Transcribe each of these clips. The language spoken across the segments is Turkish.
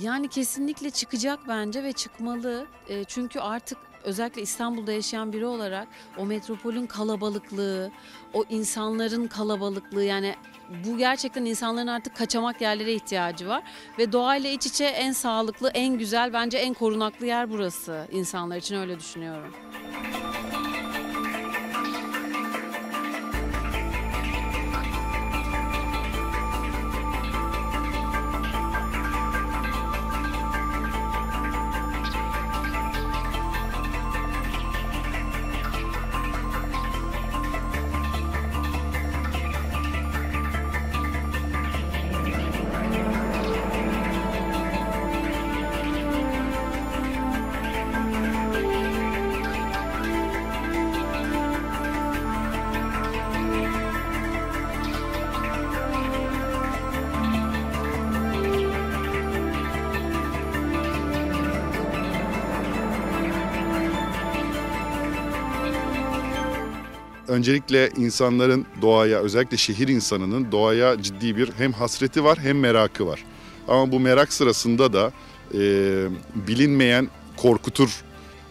Yani kesinlikle çıkacak bence ve çıkmalı. Çünkü artık özellikle İstanbul'da yaşayan biri olarak o metropolün kalabalıklığı, o insanların kalabalıklığı, yani bu gerçekten insanların artık kaçamak yerlere ihtiyacı var. Ve doğayla iç içe en sağlıklı, en güzel, bence en korunaklı yer burası insanlar için, öyle düşünüyorum. Öncelikle insanların doğaya, özellikle şehir insanının doğaya ciddi bir hem hasreti var hem merakı var. Ama bu merak sırasında da bilinmeyen korkutur.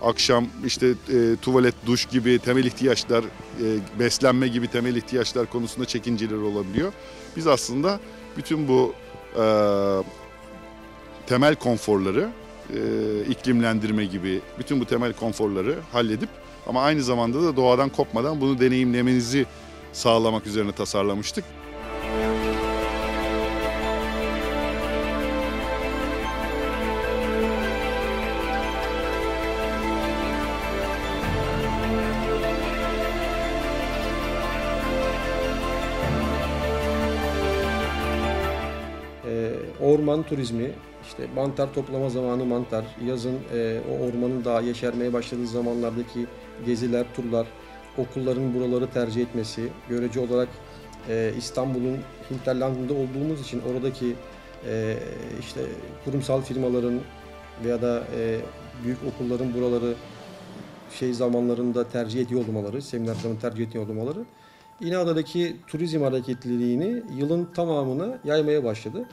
Akşam işte tuvalet, duş gibi temel ihtiyaçlar, beslenme gibi temel ihtiyaçlar konusunda çekinceler olabiliyor. Biz aslında bütün bu temel konforları, iklimlendirme gibi bütün bu temel konforları halledip ama aynı zamanda da doğadan kopmadan bunu deneyimlemenizi sağlamak üzerine tasarlamıştık. Orman turizmi, işte mantar toplama zamanı mantar, yazın o ormanın daha yeşermeye başladığı zamanlardaki geziler, turlar, okulların buraları tercih etmesi, görece olarak İstanbul'un hinterlandında olduğumuz için oradaki işte kurumsal firmaların veya da büyük okulların buraları zamanlarında tercih ediyor olmaları, seminer zamanı tercih ediyor olmaları, İnada'daki turizm hareketliliğini yılın tamamına yaymaya başladı.